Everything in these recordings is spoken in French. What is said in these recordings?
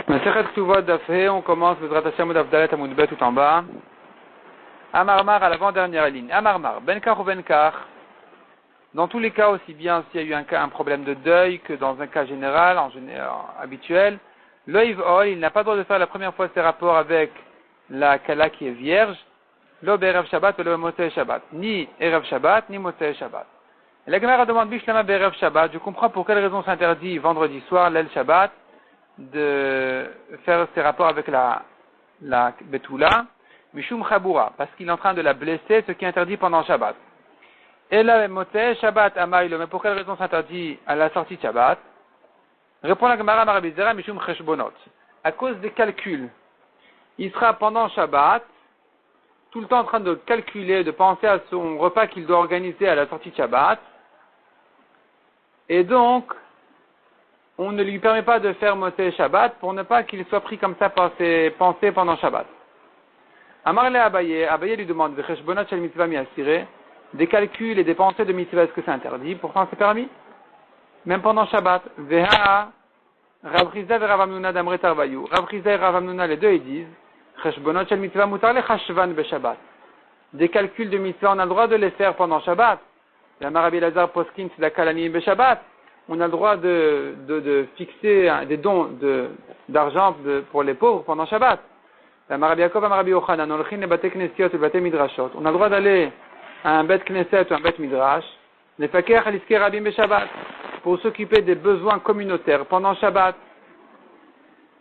Masechet Ktuvot Daf He, on commence le Hashem Daf Dalet Amud Bet tout en bas. Amarmar à l'avant-dernière ligne. Amarmar, Benkar ou Benkar. Dans tous les cas, aussi bien s'il y a eu un problème de deuil que dans un cas général, habituel, l'Oiv Ol, il n'a pas le droit de faire la première fois ses rapports avec la Kala qui est vierge, l'Ob Erev Shabbat ou l'Ob Motzei Shabbat. Ni Erev Shabbat, ni Motzei Shabbat. Et la Gemara demande Bishlama Berev Shabbat. Je comprends pour quelle raison s'interdit vendredi soir, l'El Shabbat, de faire ses rapports avec la Betula, Mishum Chabura, parce qu'il est en train de la blesser, ce qui est interdit pendant Shabbat. Et là, Motzei Shabbat Amaïlo, mais pour quelle raison s'interdit à la sortie de Shabbat? Répond la Gemara Marabizera Mishum Cheshbonot. À cause des calculs. Il sera pendant Shabbat, tout le temps en train de calculer, de penser à son repas qu'il doit organiser à la sortie de Shabbat. Et donc, on ne lui permet pas de faire Motzei Shabbat pour ne pas qu'il soit pris comme ça par ses pensées pendant Shabbat. Amarle Abaye lui demande Vecheshbonot shel mitzvah miasire, des calculs et des pensées de mitzvah, est-ce que c'est interdit? Pourtant c'est permis, même pendant Shabbat. Veha Rav Chizda et Rav Amnuna d'Amre Tarvayu. Rav Chizda et Rav Amnuna, les deux, ils disent Cheshbonot shel mitzvah mutar le chashvan be Shabbat. Des calculs de mitzvah, on a le droit de les faire pendant Shabbat. La Marabi Lazar Poskin c'est la kalani be Shabbat. On a le droit de fixer des dons d'argent pour les pauvres pendant Shabbat. La Marabi Yaakov, la Marabi Yochanan, on le bate knesiot et bate midrashot. On a le droit d'aller à un bet knesset ou un bet midrash, les fakir haliske rabim be Shabbat, pour s'occuper des besoins communautaires pendant Shabbat.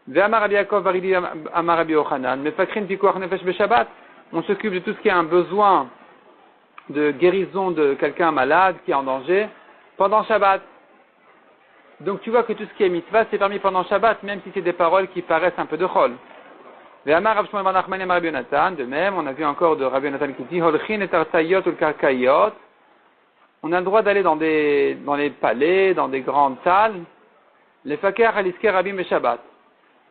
Ve Marabi Yaakov, Marabi Yochanan, mais fakrin pikuach nefesh be Shabbat. On s'occupe de tout ce qui a un besoin de guérison de quelqu'un malade qui est en danger pendant Shabbat. Donc tu vois que tout ce qui est mitzvah, c'est permis pendant Shabbat, même si c'est des paroles qui paraissent un peu de chol. De même, on a vu encore de Rabbi Yonatan qui dit, Holchin et Tarsayot ou Karkayot. On a le droit d'aller dans les palais, dans des grandes salles, les fakir haliske rabim et Shabbat,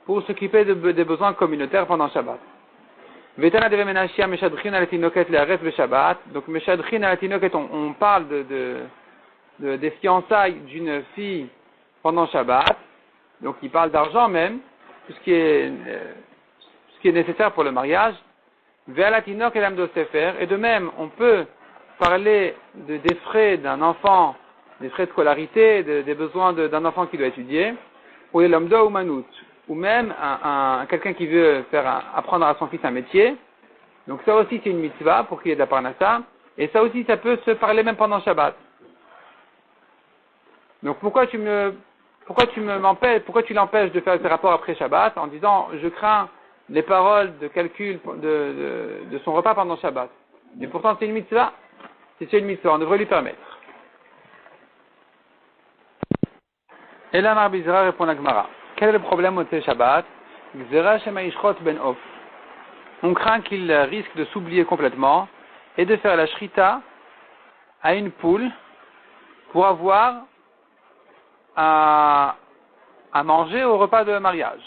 pour s'occuper des besoins communautaires pendant Shabbat. Vetana deve menashia meshadchin al tinoket le'aretz be Shabbat. Donc meshadchin al tinoket, on parle des fiançailles d'une fille pendant Shabbat, donc il parle d'argent même, tout ce qui est nécessaire pour le mariage. Ve'alatinok et l'amdo sefer, et de même, on peut parler des frais d'un enfant, des frais de scolarité, des besoins d'un enfant qui doit étudier, ou l'amdo ou manout, ou même quelqu'un qui veut apprendre à son fils un métier. Donc ça aussi c'est une mitzvah pour qu'il y ait de la parnassa, et ça aussi ça peut se parler même pendant Shabbat. Donc pourquoi tu l'empêches de faire ses rapports après Shabbat en disant je crains les paroles de calcul de son repas pendant Shabbat. Et pourtant c'est une mitzvah. Si c'est une mitzvah, on devrait lui permettre. Et là Marbizra répond à Gemara. Quel est le problème au Shabbat? Gzera shema yishchot ben of. On craint qu'il risque de s'oublier complètement et de faire la shrita à une poule pour avoir à manger au repas de mariage.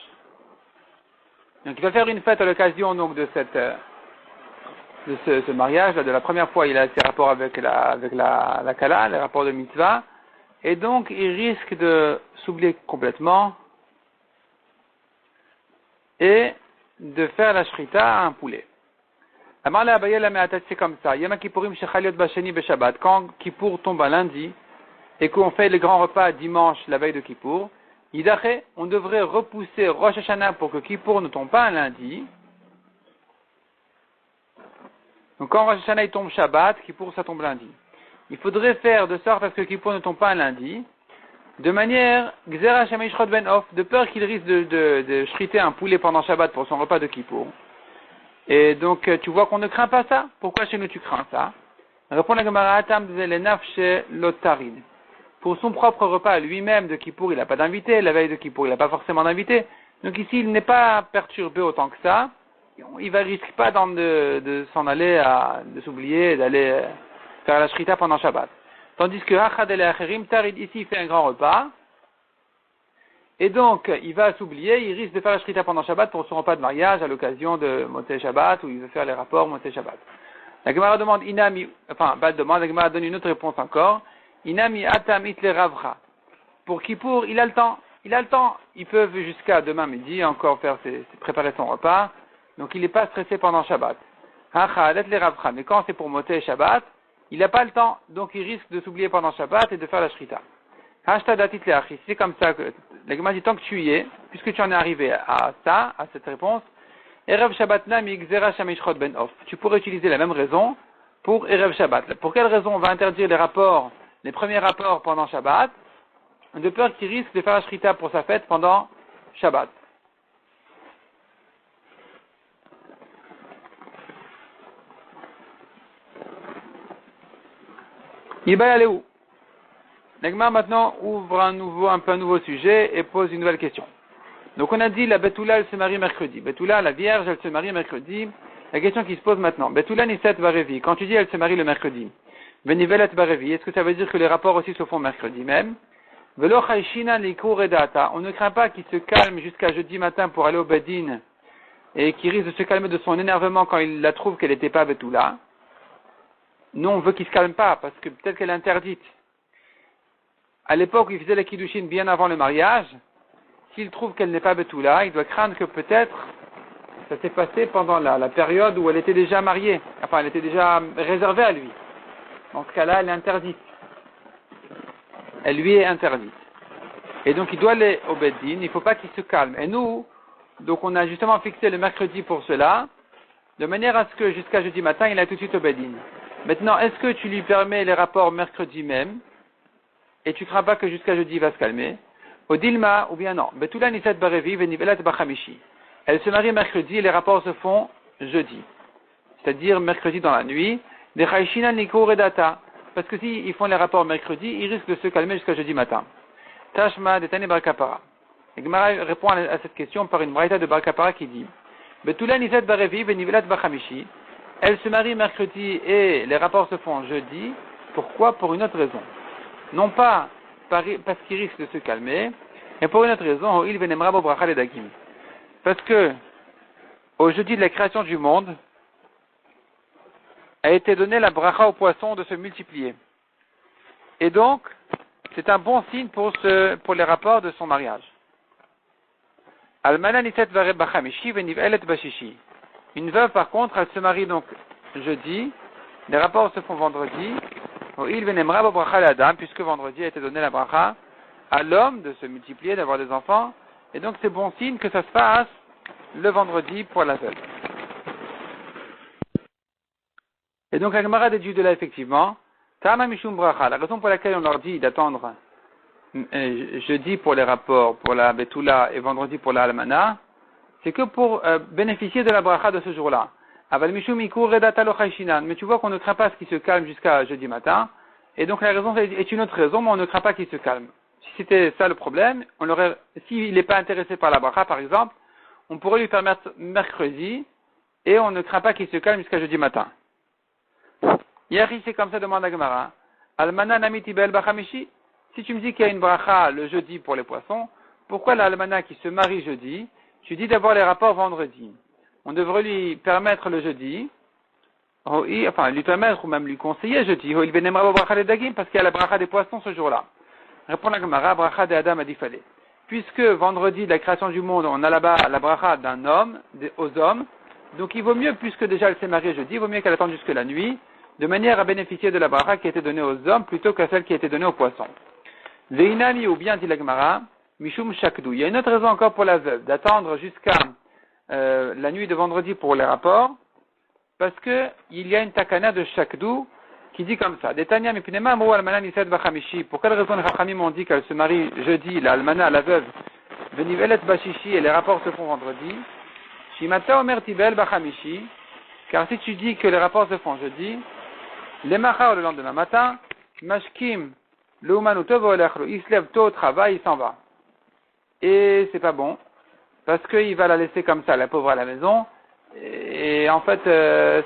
Donc il va faire une fête à l'occasion donc de ce mariage là, de la première fois il a ses rapports avec la kala, les rapports de mitzvah, et donc il risque de s'oublier complètement et de faire la shrita à un poulet. Amar le Abaye la me'atat, c'est comme ça. Yom Kippourim shechaliot basheni beshabbat. Quand Kippour tombe un lundi et qu'on fait le grand repas dimanche la veille de Kippour, Yidaché, on devrait repousser Rosh Hashanah pour que Kippour ne tombe pas un lundi. Donc quand Rosh Hashanah il tombe Shabbat, Kippour ça tombe lundi. Il faudrait faire de sorte à ce que Kippour ne tombe pas un lundi, de manière Gzera Shema Yishrot Ben Of, de peur qu'il risque de shriter un poulet pendant Shabbat pour son repas de Kippour. Et donc tu vois qu'on ne craint pas ça. Pourquoi chez nous tu crains ça? Répond la Gemara Atam Zelenafshe Lotarid. Pour son propre repas lui-même de Kippour, il n'a pas d'invité. La veille de Kippour, il n'a pas forcément d'invité. Donc ici, il n'est pas perturbé autant que ça. Il ne risque pas de s'en aller, de s'oublier, d'aller faire la shrita pendant Shabbat. Tandis que Achad el Acherim Tarid, ici, il fait un grand repas. Et donc, il va s'oublier, il risque de faire la shrita pendant Shabbat pour son repas de mariage à l'occasion de Motzei Shabbat, où il veut faire les rapports Motzei Shabbat. La Gemara demande, la Gemara donne une autre réponse encore. Inami atam itle ravra. Pour Kippour, il a le temps. il a le temps, ils peuvent jusqu'à demain midi encore préparer son repas, donc il n'est pas stressé pendant Shabbat. Mais quand c'est pour Moté et Shabbat, il n'a pas le temps, donc il risque de s'oublier pendant Shabbat et de faire la Shrita. C'est comme ça que la Gemara dit tant que tu y es, puisque tu en es arrivé à ça, à cette réponse, Erev Shabbat ben off. Tu pourrais utiliser la même raison pour Erev Shabbat. Pour quelle raison on va interdire les premiers rapports pendant Shabbat, de peur qu'il risque de faire la Shrita pour sa fête pendant Shabbat. Il va aller où? L'Agma maintenant ouvre un nouveau sujet et pose une nouvelle question. Donc on a dit la Betula elle se marie mercredi. Betula, la Vierge, elle se marie mercredi. La question qui se pose maintenant, Betula Niset Barevi, quand tu dis elle se marie le mercredi, Venivelet Barevi, est-ce que ça veut dire que les rapports aussi se font mercredi même? Velo Chaishina Likur Edata, on ne craint pas qu'il se calme jusqu'à jeudi matin pour aller au Bedin et qu'il risque de se calmer de son énervement quand il la trouve qu'elle n'était pas Betula. Nous on veut qu'il se calme pas parce que peut-être qu'elle est interdite. À l'époque où il faisait la Kiddushin bien avant le mariage, s'il trouve qu'elle n'est pas Betula, il doit craindre que peut-être ça s'est passé pendant la période où elle était déjà mariée, enfin elle était déjà réservée à lui. Dans ce cas-là, elle est interdite. Elle lui est interdite. Et donc il doit aller au Bedin, il ne faut pas qu'il se calme. Et nous, donc on a justement fixé le mercredi pour cela, de manière à ce que jusqu'à jeudi matin, il aille tout de suite au Bedin. Maintenant, est-ce que tu lui permets les rapports mercredi même, et tu ne crains pas que jusqu'à jeudi il va se calmer? Au Dilma, ou bien non. Betula Niset Barevi Venivelat Bachamishi. Elle se marie mercredi et les rapports se font jeudi. C'est-à-dire mercredi dans la nuit. Des Chaishina Nikur Redata. Parce que s'ils font les rapports mercredi, ils risquent de se calmer jusqu'à jeudi matin. Tashma de Tane Barakapara. Et Gemara répond à cette question par une braïta de Barakapara qui dit Betula Niset Barevi Venivelat Bachamishi. Elle se marie mercredi et les rapports se font jeudi. Pourquoi? Pour une autre raison. Non pas parce qu'il risque de se calmer, mais pour une autre raison, il venemra bo bracha le dagim. Parce que, au jeudi de la création du monde, a été donnée la bracha aux poissons de se multiplier. Et donc, c'est un bon signe pour les rapports de son mariage. Almana niset vare bachamishi venivelet bashishi. Une veuve, par contre, elle se marie donc jeudi, les rapports se font vendredi, il venemra bo bracha le adam, puisque vendredi a été donné la bracha à l'homme de se multiplier, d'avoir des enfants, et donc c'est bon signe que ça se fasse le vendredi pour la veuve. Et donc la Gemara déduit de là effectivement, Tama Mishum Bracha, la raison pour laquelle on leur dit d'attendre jeudi pour les rapports, pour la Betula et vendredi pour la Almana, c'est que pour bénéficier de la Bracha de ce jour-là. Aval Mishum Ikur Redata lo Chaishinan, mais tu vois qu'on ne craint pas ce qui se calme jusqu'à jeudi matin, et donc la raison est une autre raison, mais on ne craint pas qu'il se calme. Si c'était ça le problème, s'il n'est pas intéressé par la Bracha par exemple, on pourrait lui permettre mercredi, et on ne craint pas qu'il se calme jusqu'à jeudi matin. Yari, c'est comme ça, demande à Gemara. Almana namiti bel bachamishi. Si tu me dis qu'il y a une bracha le jeudi pour les poissons, pourquoi l'almana qui se marie jeudi, tu dis d'avoir les rapports vendredi? On devrait lui permettre le jeudi, lui permettre ou même lui conseiller jeudi, parce qu'il y a la bracha des poissons ce jour-là. Répond la Gemara, bracha de Adam adifale. Puisque vendredi de la création du monde, on a là-bas la bracha d'un homme, aux hommes, donc il vaut mieux, puisque déjà elle s'est mariée jeudi, il vaut mieux qu'elle attende jusque la nuit, de manière à bénéficier de la bracha qui a été donnée aux hommes plutôt que celle qui a été donnée aux poissons. Veinami, ou bien dit la Gemara, Mishum Shakdou. Il y a une autre raison encore pour la veuve, d'attendre jusqu'à la nuit de vendredi pour les rapports, parce que il y a une takana de Shakdou qui dit comme ça. Detania mipinema amrou almana nised bachamishi. Pour quelle raison les Chachamim ont dit qu'elle se marie jeudi, la almana, la veuve, venivelet bashishi, et les rapports se font vendredi. Shimata omer tibel bachamishi. Car si tu dis que les rapports se font jeudi, les macha le lendemain matin, mashkim, le umanutov il se lève tôt au travail, il s'en va. Et c'est pas bon, parce qu'il va la laisser comme ça, la pauvre à la maison, et en fait,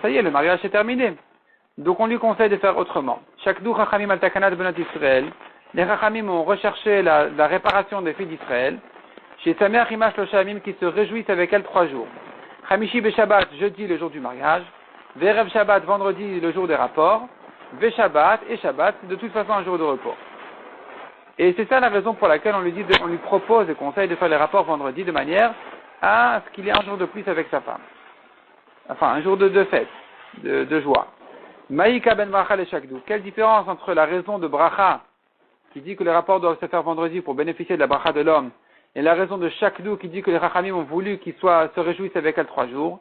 ça y est, le mariage est terminé. Donc on lui conseille de faire autrement. Shakdou chachamim al takanat benat Israël, les chachamim ont recherché la réparation des filles d'Israël, chez Samer Himash Loshamim qui se réjouissent avec elle 3 jours. Chamishi Beshabbat, jeudi, le jour du mariage. Verev Shabbat, vendredi, le jour des rapports. Ve Shabbat et Shabbat, de toute façon un jour de repos. Et c'est ça la raison pour laquelle on lui propose et conseille de faire les rapports vendredi de manière à ce qu'il ait un jour de plus avec sa femme. Enfin, un jour de fête, de joie. Maïka ben bracha le shakdou. Quelle différence entre la raison de bracha, qui dit que les rapports doivent se faire vendredi pour bénéficier de la bracha de l'homme, et la raison de shakdou, qui dit que les rachamim ont voulu qu'il se réjouisse avec elle 3 jours.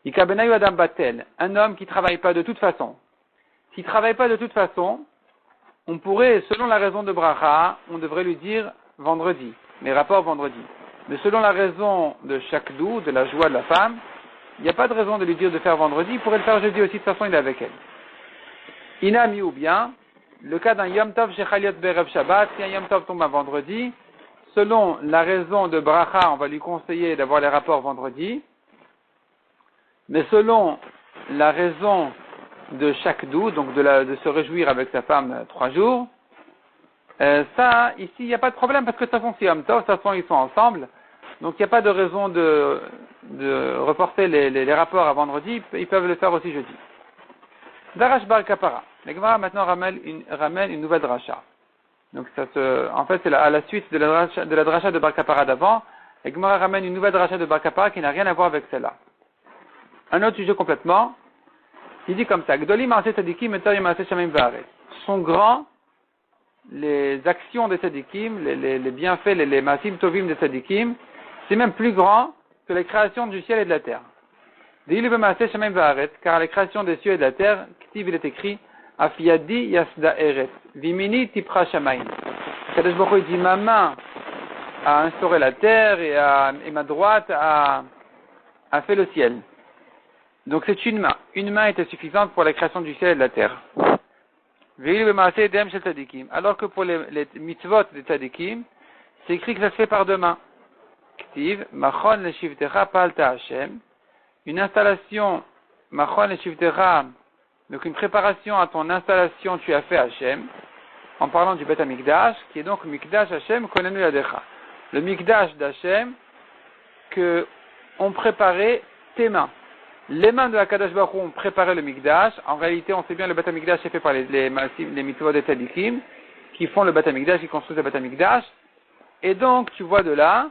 Ika benayu adam batel. Un homme qui travaille pas de toute façon. S'il travaille pas de toute façon, on pourrait, selon la raison de bracha, on devrait lui dire vendredi, les rapports vendredi. Mais selon la raison de shakdou, de la joie de la femme, il n'y a pas de raison de lui dire de faire vendredi, il pourrait le faire jeudi aussi, de toute façon il est avec elle. Inami ou bien, le cas d'un Yom Tov Shechaliot Berev Shabbat, si un Yom Tov tombe un vendredi, selon la raison de bracha, on va lui conseiller d'avoir les rapports vendredi, mais selon la raison de shakdou, donc de se réjouir avec sa femme 3 jours, ça, ici, il n'y a pas de problème, parce que de toute façon, c'est Yom Tov, de toute façon, ils sont ensemble, donc il n'y a pas de raison de reporter les rapports à vendredi, ils peuvent le faire aussi jeudi. Darash bar kapara. La Gemara maintenant ramène une nouvelle dracha. Donc en fait, c'est à la suite de la dracha de bar kapara d'avant, la Gemara ramène une nouvelle dracha de bar kapara qui n'a rien à voir avec celle-là. Un autre sujet complètement, il dit comme ça, Gdolim ma'aseh tzadikim etar ma'aseh shamim va'aretz. Sont grands les actions des tzadikim, les bienfaits, les ma'asim tovim des tzadikim, c'est même plus grand que les créations du ciel et de la terre. Car la création des cieux et de la terre, il est écrit, Afiyadi yasda eret, vimini tipra shamayim. Kadosh Baruch Hu dit, ma main a instauré la terre et ma droite a fait le ciel. Donc c'est une main. Une main était suffisante pour la création du ciel et de la terre. Alors que pour les mitzvot des tzadikim, c'est écrit que ça se fait par 2 mains. Machon le shivtecha palta Hashem. Une installation, machon le shivtecha, donc une préparation à ton installation, tu as fait Hashem, en parlant du Bet HaMikdash, qui est donc Mikdash Hashem konenu yadecha. Le Mikdash d'Hashem que ont préparé tes mains. Les mains de Hakadosh Baruch Hu ont préparé le Mikdash. En réalité, on sait bien le Bet HaMikdash est fait par les mitzvot des tzadikim, qui font le Bet HaMikdash, qui construisent le Bet HaMikdash. Et donc, tu vois de là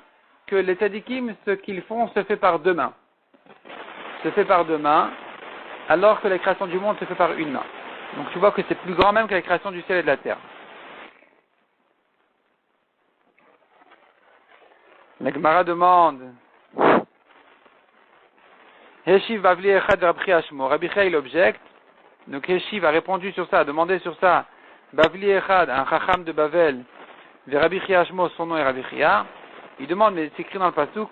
que les tzadikim, ce qu'ils font, se fait par 2 mains. Se fait par 2 mains, alors que la création du monde se fait par 1 main. Donc tu vois que c'est plus grand même que la création du ciel et de la terre. La Gemara demande, Heshiv Bavli Echad Rabbi Hashmo. Rabbi Chia il objecte. Donc Heshiv a répondu sur ça, a demandé sur ça. Bavli Echad, un chacham de Bavel, Rabbi Chia Hashmo, son nom est Rabbi Chia. Il demande, mais c'est écrit dans le pasuk,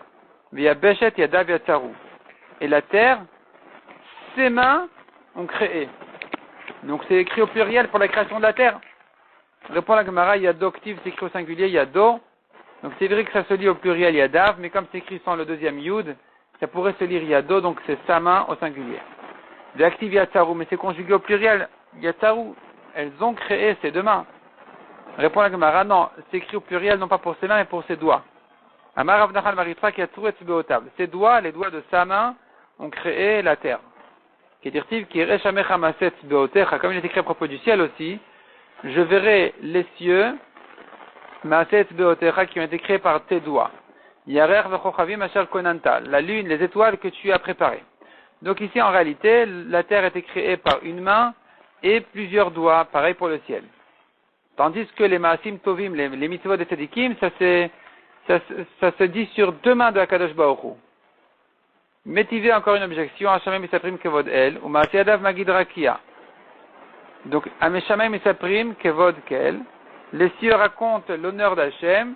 Via Beshet Yadav Yatsaru. Et la terre, ses mains ont créé. Donc c'est écrit au pluriel pour la création de la terre. Répond la Gemara, Yado Ktiv, c'est écrit au singulier, Yado. Donc c'est vrai que ça se lit au pluriel Yadav, mais comme c'est écrit sans le deuxième Yud, ça pourrait se lire Yado, donc c'est sa main au singulier. De Aktiv Yatsaru, mais c'est conjugué au pluriel Yatsaru. Elles ont créé ces 2 mains. Répond la Gemara, non, c'est écrit au pluriel, non pas pour ses mains, mais pour ses doigts. Amar Avnachal Maritra Yatsaru et Tzbeotav. Ses doigts, les doigts de sa main, ont créé la terre. Comme il est écrit à propos du ciel aussi, je verrai les cieux, Maaset Beotecha, qui ont été créés par tes doigts. Yarer v'chochavim asher konanta, la lune, les étoiles que tu as préparées. Donc ici, en réalité, la terre a été créée par 1 main et plusieurs doigts, pareil pour le ciel. Tandis que les Maasim Tovim, les mitzvot des tzadikim, ça se dit sur 2 mains de Hakadosh Baruch Hu. Métivé encore une objection, Hashamay Misaprim Kevod El, ou Maaseyadav Magid Rakia. Donc, Ameshamay Misaprim Kevod Kel, les cieux racontent l'honneur d'Hachem,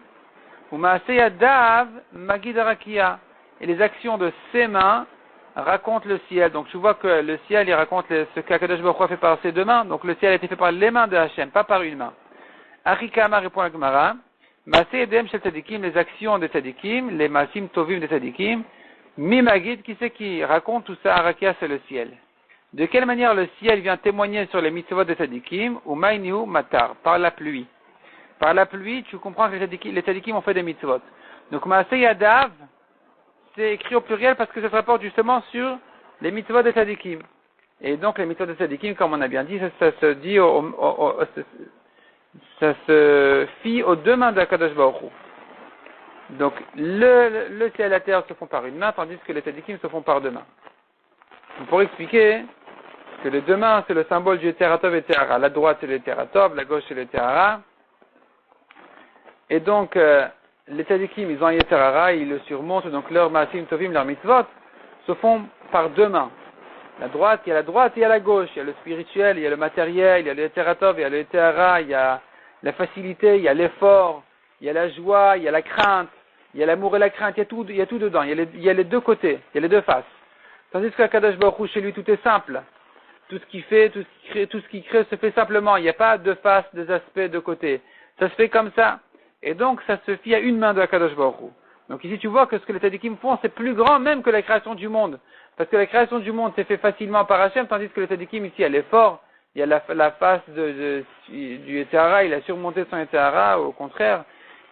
ou Maaseyadav Magid Rakia. Et les actions de ses mains racontent le ciel. Donc, tu vois que le ciel, il raconte ce qu'Akadosh Baruch Hu a fait par ses 2 mains. Donc, le ciel a été fait par les mains de Hachem, pas par 1 main. Achikama répond à Gemara, Maaseyadem Shel Tzadikim, les actions des Tzadikim, les Maasim Tovim des Tzadikim, Mimagid, qui c'est qui raconte tout ça? Arakia, c'est le ciel. De quelle manière le ciel vient témoigner sur les mitzvot des tzadikim? Ou maïniou matar, par la pluie. Par la pluie, tu comprends que les tzadikim ont fait des mitzvot. Donc, Maaseh Yadav, c'est écrit au pluriel parce que ça se rapporte justement sur les mitzvot des tzadikim. Et donc, les mitzvot des tzadikim, comme on a bien dit, ça se dit Ça se fie aux deux mains de Kadosh Baruch Hu. Donc, le ciel et la terre se font par une main, tandis que les tzadikim se font par deux mains. On pourrait expliquer que les deux mains, c'est le symbole du Teratov et Tehara. La droite, c'est le Teratov, la gauche, c'est le Tehara. Et donc, les tzadikim, ils ont un Yeterara, ils le surmontent, donc leurs Maasim Tovim, leurs mitzvot, se font par deux mains. La droite, il y a la droite et il y a la gauche. Il y a le spirituel, il y a le matériel, il y a le Yeteratov, il y a le Yetera, il y a la facilité, il y a l'effort, il y a la joie, il y a la crainte, il y a l'amour et la crainte, il y a tout dedans. Il y a les deux côtés, il y a les deux faces. Tandis qu'à Kadosh Baruch Hu, chez lui, tout est simple. Tout ce qu'il fait, tout ce qu'il crée se fait simplement. Il n'y a pas de face, des aspects, de côté. Ça se fait comme ça. Et donc, ça se fie à une main de Kadosh Baruch Hu. Donc ici, tu vois que ce que les tzadikim font, c'est plus grand même que la création du monde. Parce que la création du monde s'est fait facilement par Hachem, tandis que le tzadikim, ici, il y a l'effort, il y a la face du Yetzirah, il a surmonté son Yetzirah, au contraire,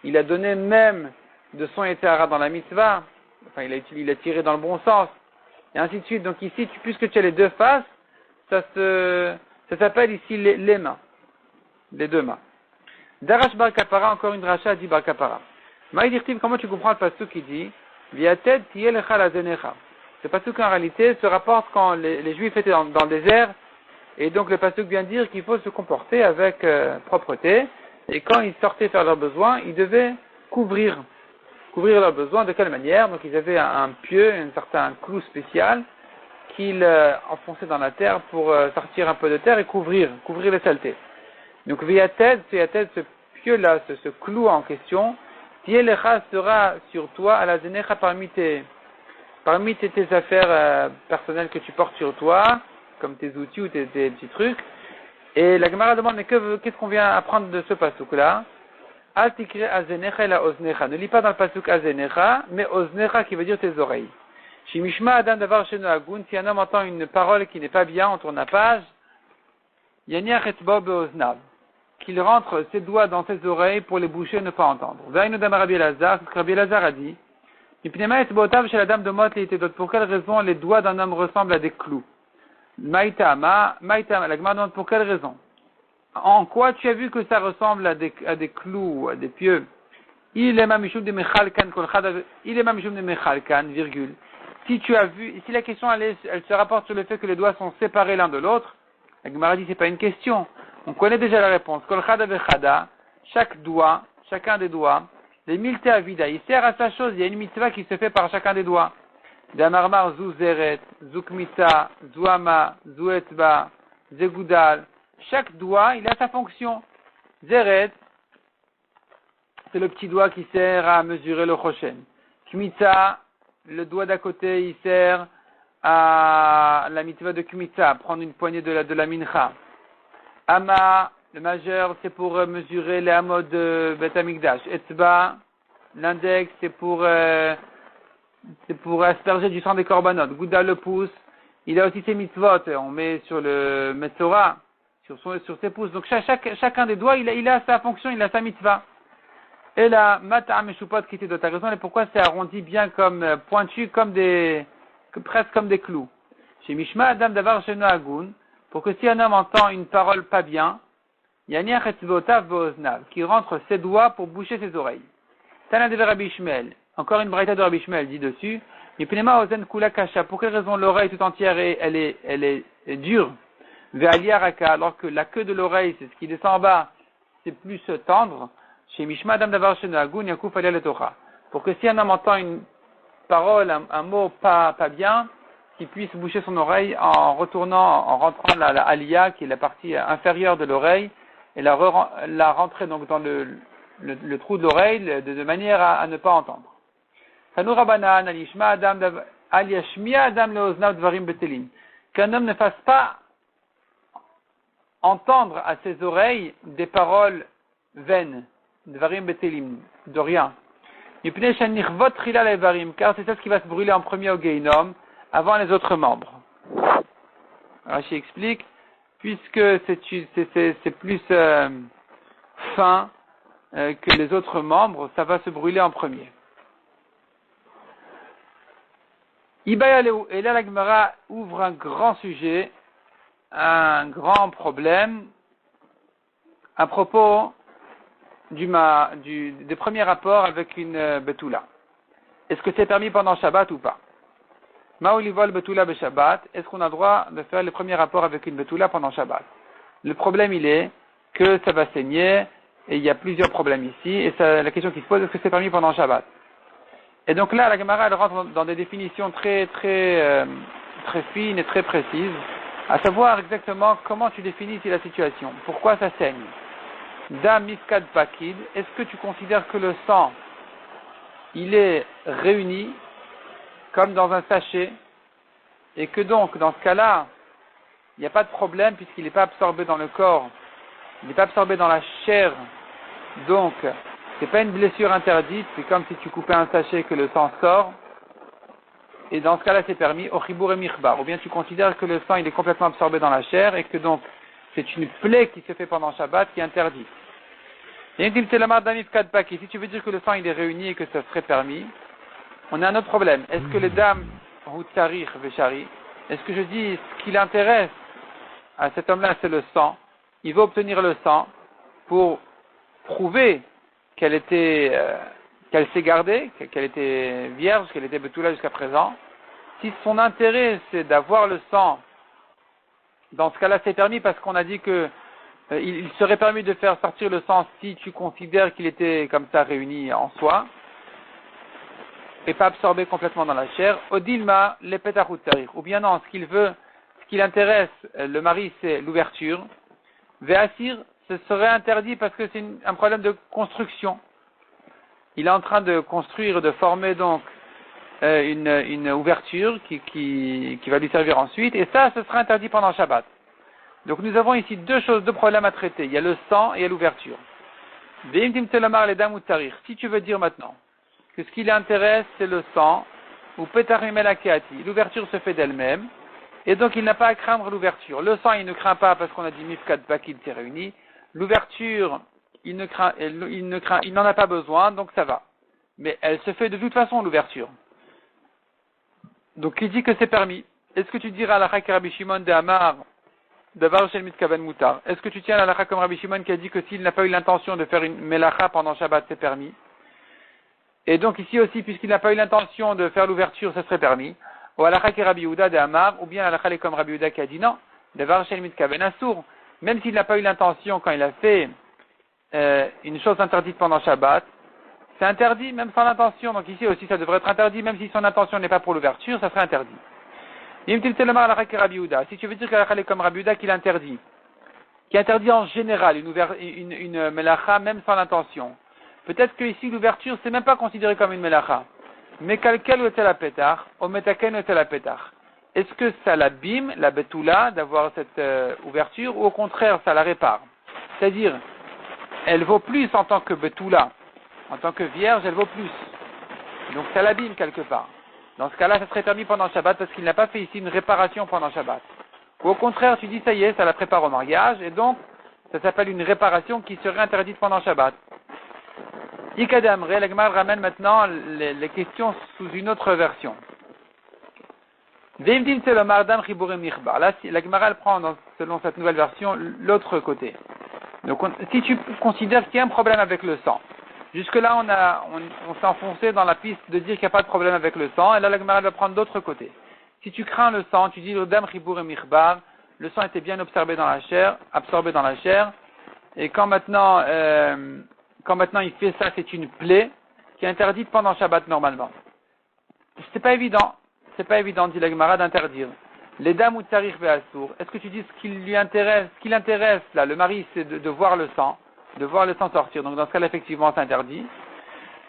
il a donné même de son Yetzirah dans la mitzvah, enfin, il a tiré dans le bon sens, et ainsi de suite. Donc ici, puisque tu as les deux faces, ça s'appelle ici les mains, les deux mains. Darash Bar Kapara, encore une dracha dit Bar Kapara. Maïdirtiv, comment tu comprends le pasuk qui dit Viated tielecha la zenecha. Ce pasuk en réalité se rapporte quand les Juifs étaient dans le désert, et donc le pasuk vient dire qu'il faut se comporter avec propreté, et quand ils sortaient faire leurs besoins, ils devaient couvrir leurs besoins. De quelle manière? Donc ils avaient un pieu, un certain clou spécial qu'ils enfonçaient dans la terre pour sortir un peu de terre et couvrir les saletés. Donc Viated, ce pieu-là, ce clou en question, Tielecha sera sur toi à la zenecha parmi tes affaires personnelles que tu portes sur toi, comme tes outils ou tes petits trucs. Et la Gemara demande, mais qu'est-ce qu'on vient apprendre de ce pasuk-là? Al tikre azenecha la oznecha. Ne lis pas dans le pasuk azenecha, mais oznecha qui veut dire tes oreilles. Shimishma adam davar sheno agun, si un homme entend une parole qui n'est pas bien, on tourne la page, yaniach etzbo beoznav, qu'il rentre ses doigts dans ses oreilles pour les boucher et ne pas entendre. Vainu dam Rabbi Elazar, c'est ce que Rabbi Elazar a dit. Ipnema etzbotav chez la dame de Mot d'autres. Pour quelle raison les doigts d'un homme ressemblent à des clous? Maïtama, la Gemara demande pour quelle raison? En quoi tu as vu que ça ressemble à des clous, à des pieux? Il est mamishum de mechalkan, il est mamishum de mechalkan, virgule. Si la question elle se rapporte sur le fait que les doigts sont séparés l'un de l'autre, la Gemara dit c'est pas une question. On connaît déjà la réponse. Kol chada vechada, chacun des doigts, les milte avida, il sert à sa chose, il y a une mitzvah qui se fait par chacun des doigts. Damarmar zu zeret, zu kmita, zu ama, zu etzba, zegudal. Chaque doigt, il a sa fonction. Zeret, c'est le petit doigt qui sert à mesurer le choshen. Kmita, le doigt d'à côté, il sert à la mitzvah de kmita, prendre une poignée de la mincha. Ama, le majeur, c'est pour mesurer les hameaux de Bet Amikdash. Etzba, l'index, c'est pour asperger du sang des korbanot. Gouda, le pouce, il a aussi ses mitzvot. On met sur le Metzora, sur ses pouces. Donc chacun des doigts, il a sa fonction, il a sa mitzvah. Et la Mata Meshupot qui était de ta raison, et pourquoi c'est arrondi bien comme pointu, presque comme des clous. Chez Mishma Adam Davar Sheno Agun, pour que si un homme entend une parole pas bien, Yaniach etzvotav beoznav, qui rentre ses doigts pour boucher ses oreilles. Tana de Rabbi Ishmael, encore une braïta de Rabbi Ishmael dit dessus, Mipnema ozen kula kasha, pour quelle raison l'oreille tout entière elle est dure, ve'alia raka, alors que la queue de l'oreille, c'est ce qui descend en bas, c'est plus tendre, chez Mishma Adam Davar Sheno Agun, Yakouf Alia le Torah. Pour que si un homme entend une parole, un mot pas bien, qu'il puisse boucher son oreille en rentrant la alia, qui est la partie inférieure de l'oreille, et la rentrer donc dans le trou de l'oreille de manière à ne pas entendre. Tanu Rabanan, aliyashmiya adam leoznav dvarim betelim. Qu'un homme ne fasse pas entendre à ses oreilles des paroles vaines, dvarim betelim, de rien. Car c'est ça ce qui va se brûler en premier au Geinom, avant les autres membres. Rashi explique, puisque c'est plus fin que les autres membres, ça va se brûler en premier. Et là, la Gemara ouvre un grand sujet, un grand problème, à propos des premiers rapports avec une betula. Est-ce que c'est permis pendant Shabbat ou pas? Ma'olivol betula be Shabbat, est-ce qu'on a le droit de faire les premiers rapports avec une betula pendant Shabbat? Le problème, il est que ça va saigner, et il y a plusieurs problèmes ici, et la question qui se pose, est-ce que c'est permis pendant Shabbat? Et donc là, la Gemara, elle rentre dans des définitions très fines et très précises, à savoir exactement comment tu définis la situation, pourquoi ça saigne. Dam miskad pakid, est-ce que tu considères que le sang, il est réuni comme dans un sachet, et que donc, dans ce cas-là, il n'y a pas de problème puisqu'il n'est pas absorbé dans le corps, il n'est pas absorbé dans la chair, donc c'est pas une blessure interdite, c'est comme si tu coupais un sachet que le sang sort, et dans ce cas-là c'est permis, au chibour et michbar, ou bien tu considères que le sang il est complètement absorbé dans la chair, et que donc c'est une plaie qui se fait pendant Shabbat qui est interdite. Et si tu veux dire que le sang il est réuni et que ça serait permis, on a un autre problème. Est-ce que les dames hutzarir veshari, est-ce que je dis ce qui l'intéresse à cet homme-là c'est le sang, il veut obtenir le sang pour prouver qu'elle s'est gardée, qu'elle était vierge, qu'elle était betula jusqu'à présent. Si son intérêt c'est d'avoir le sang, dans ce cas-là c'est permis parce qu'on a dit que il serait permis de faire sortir le sang si tu considères qu'il était comme ça réuni en soi et pas absorbé complètement dans la chair. Odilma le petahut tarir, ou bien non, ce qui l'intéresse le mari c'est l'ouverture. Ve'asir, ce serait interdit parce que c'est un problème de construction. Il est en train de construire, de former donc une ouverture qui va lui servir ensuite, et ça, ce sera interdit pendant Shabbat. Donc nous avons ici deux problèmes à traiter. Il y a le sang et il y a l'ouverture. Si tu veux dire maintenant que ce qui l'intéresse c'est le sang, ou petarimelakati, l'ouverture se fait d'elle-même, et donc il n'a pas à craindre l'ouverture. Le sang il ne craint pas parce qu'on a dit mifkat bakid s'est réuni. L'ouverture il n'en a pas besoin, donc ça va. Mais elle se fait de toute façon l'ouverture. Donc il dit que c'est permis. Est-ce que tu diras à la Chak Rabbi Shimon de Amar Davar Shel Mitkaven Mutar? Est-ce que tu tiens à la Chak comme Rabbi Shimon qui a dit que s'il n'a pas eu l'intention de faire une melacha pendant Shabbat, c'est permis? Et donc ici aussi, puisqu'il n'a pas eu l'intention de faire l'ouverture, ça serait permis. Ou à la Chak Rabbi Yehuda de Amar, ou bien à la Chak comme Rabbi Yehuda qui a dit non, Davar Shel Mitkaven Asur. Même s'il n'a pas eu l'intention quand il a fait une chose interdite pendant Shabbat, c'est interdit même sans l'intention. Donc ici aussi ça devrait être interdit, même si son intention n'est pas pour l'ouverture, ça serait interdit. Si tu veux dire qu'Alakha est comme Rabbi Yehuda qui l'interdit, qui interdit en général une melacha même sans l'intention. Peut-être que ici l'ouverture c'est même pas considéré comme une melacha. Mais quel était la pétard, au metaken était la pétard. Est-ce que ça l'abîme, la betula, d'avoir cette ouverture, ou au contraire ça la répare? C'est-à-dire, elle vaut plus en tant que betula. En tant que vierge, elle vaut plus. Donc ça l'abîme quelque part. Dans ce cas-là, ça serait permis pendant Shabbat parce qu'il n'a pas fait ici une réparation pendant Shabbat. Ou au contraire, tu dis ça y est, ça la prépare au mariage, et donc ça s'appelle une réparation qui serait interdite pendant Shabbat. Ikadamre, la Gemara ramène maintenant les questions sous une autre version. Veimdim selomar dam chiburim michbar. Là, la Gemara elle prend selon cette nouvelle version l'autre côté. Donc si tu considères qu'il y a un problème avec le sang, jusque-là, on s'est enfoncé dans la piste de dire qu'il n'y a pas de problème avec le sang, et là, la Gemara va prendre d'autre côté. Si tu crains le sang, tu dis l'odam chibur et michbar, le sang était bien absorbé dans la chair, et quand maintenant il fait ça, c'est une plaie qui est interdite pendant Shabbat normalement. C'est pas évident, dit la Gemara, d'interdire. Les dames ou tsarich ve'asur, est-ce que tu dis ce qui l'intéresse là, le mari, c'est de voir le sang, sortir. Donc dans ce cas-là, effectivement, c'est interdit.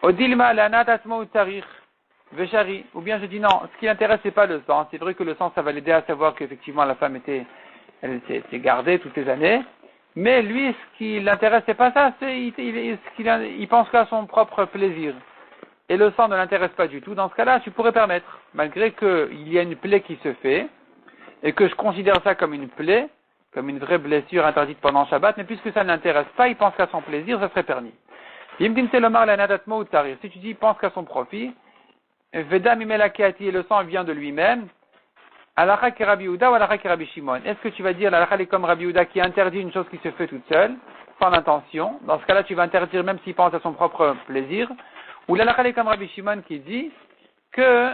Odilma lanat asma ou tsarich veshari, ou bien je dis non, ce qui l'intéresse, c'est pas le sang. C'est vrai que le sang, ça va l'aider à savoir qu'effectivement la femme elle s'est gardée toutes ces années. Mais lui, ce qui l'intéresse, c'est pas ça, il pense qu'à son propre plaisir. Et le sang ne l'intéresse pas du tout. Dans ce cas-là, tu pourrais permettre, malgré qu'il y a une plaie qui se fait, et que je considère ça comme une plaie, comme une vraie blessure interdite pendant Shabbat, mais puisque ça ne l'intéresse pas, il pense qu'à son plaisir, ça serait permis. Si tu dis, il pense qu'à son profit, Veda Mimelakeati, et le sang vient de lui-même, Halakha qui est Rabbi Yehuda ou halakha qui est Rabbi Shimon? Est-ce que tu vas dire l'halakha est comme Rabbi Yehuda qui interdit une chose qui se fait toute seule, sans intention? Dans ce cas-là, tu vas interdire même s'il pense à son propre plaisir. Ou l'halakha est comme Rabbi Shimon qui dit que,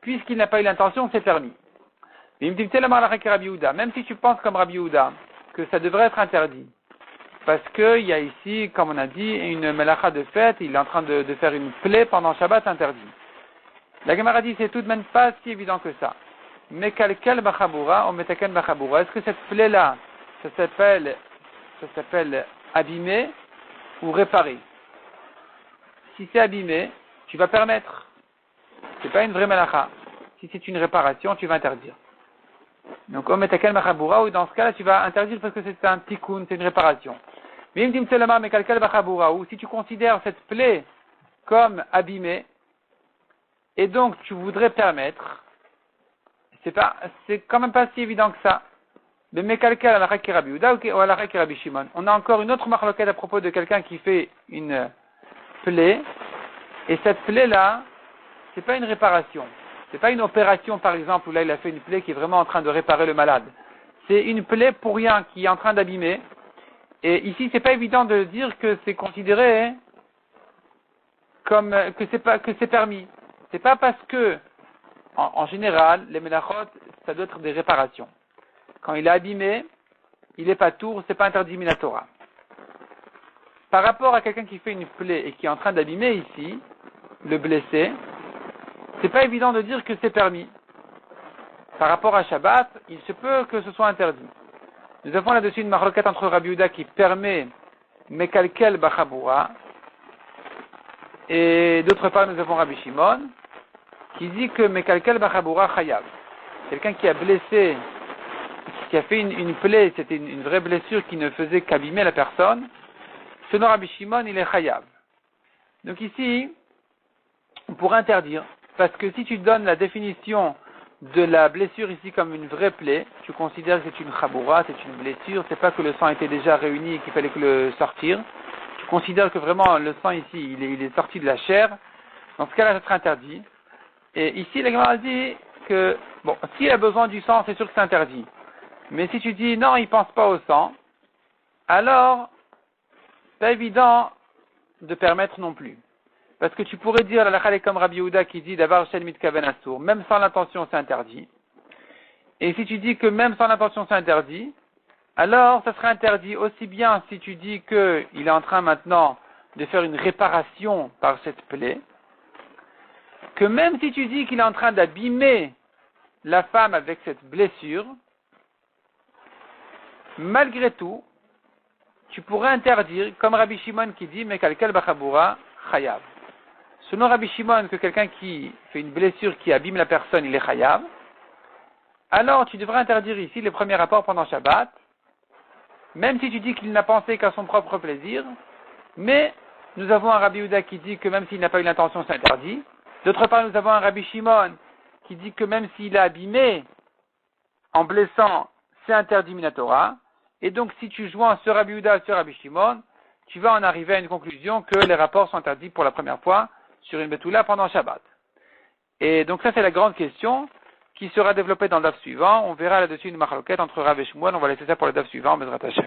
puisqu'il n'a pas eu l'intention, c'est permis. Mais il me dit, même si tu penses comme Rabbi Yehuda, que ça devrait être interdit, parce qu'il y a ici, comme on a dit, une melacha de fête, il est en train de faire une plaie pendant Shabbat interdit. La Gemara dit, c'est tout de même pas si évident que ça. Mekalkel bachabura ou metaken bachabura. Est-ce que cette plaie-là, ça s'appelle abîmer ou réparer? Si c'est abîmé, tu vas permettre. C'est pas une vraie melacha. Si c'est une réparation, tu vas interdire. Donc, ou metaken bachabura, ou dans ce cas-là, tu vas interdire parce que c'est un tikkun, c'est une réparation. Mais il me dit, mekalkel bachabura, ou si tu considères cette plaie comme abîmée, et donc tu voudrais permettre, c'est quand même pas si évident que ça. Mais mekalkel halakha ki Rabbi Yehuda ou halakha ki Rabbi Shimon. On a encore une autre marloquette à propos de quelqu'un qui fait une plaie, et cette plaie-là, c'est pas une réparation. C'est pas une opération, par exemple, où là il a fait une plaie qui est vraiment en train de réparer le malade. C'est une plaie pour rien qui est en train d'abîmer. Et ici, c'est pas évident de dire que c'est considéré comme que c'est permis. C'est pas parce que, en général, les melachot, ça doit être des réparations. Quand il est abîmé, il est pas tour, c'est pas interdit minatora. Par rapport à quelqu'un qui fait une plaie et qui est en train d'abîmer ici, le blessé, c'est pas évident de dire que c'est permis. Par rapport à Shabbat, il se peut que ce soit interdit. Nous avons là-dessus une marloquette entre Rabbi Yehuda qui permet mekalkel bachabura, et d'autre part nous avons Rabbi Shimon qui dit que mekalkel bachabura chayav. Quelqu'un qui a blessé, qui a fait une plaie, c'était une vraie blessure qui ne faisait qu'abîmer la personne, selon Rabbi Shimon, il est chayav. Donc ici, on pourrait interdire, parce que si tu donnes la définition de la blessure ici comme une vraie plaie, tu considères que c'est une chaboura, c'est une blessure, c'est pas que le sang était déjà réuni et qu'il fallait que le sortir. Tu considères que vraiment le sang ici, il est sorti de la chair. Dans ce cas-là, ça serait interdit. Et ici, la Gemara dit que, bon, s'il a besoin du sang, c'est sûr que c'est interdit. Mais si tu dis non, il pense pas au sang, alors, c'est pas évident de permettre non plus. Parce que tu pourrais dire, la halakha est comme Rabbi Yehuda qui dit d'avoir shen mitkaven asur, même sans l'intention c'est interdit. Et si tu dis que même sans l'intention c'est interdit, alors ça serait interdit aussi bien si tu dis qu'il est en train maintenant de faire une réparation par cette plaie, que même si tu dis qu'il est en train d'abîmer la femme avec cette blessure, malgré tout, tu pourrais interdire, comme Rabbi Shimon qui dit, mekalkel bachabura chayav. Selon Rabbi Shimon, que quelqu'un qui fait une blessure qui abîme la personne, il est chayav, alors tu devrais interdire ici les premiers rapports pendant Shabbat, même si tu dis qu'il n'a pensé qu'à son propre plaisir, mais nous avons un Rabbi Yehuda qui dit que même s'il n'a pas eu l'intention, c'est interdit. D'autre part, nous avons un Rabbi Shimon qui dit que même s'il a abîmé en blessant, c'est interdit minatora. Et donc, si tu joins ce Rabbi Yehuda et ce Rabbi Shimon, tu vas en arriver à une conclusion que les rapports sont interdits pour la première fois sur une Betula pendant Shabbat. Et donc ça, c'est la grande question qui sera développée dans le daf suivant. On verra là-dessus une marloquette entre Rav et Shmuel. On va laisser ça pour le daf suivant, Bezrat Hashem.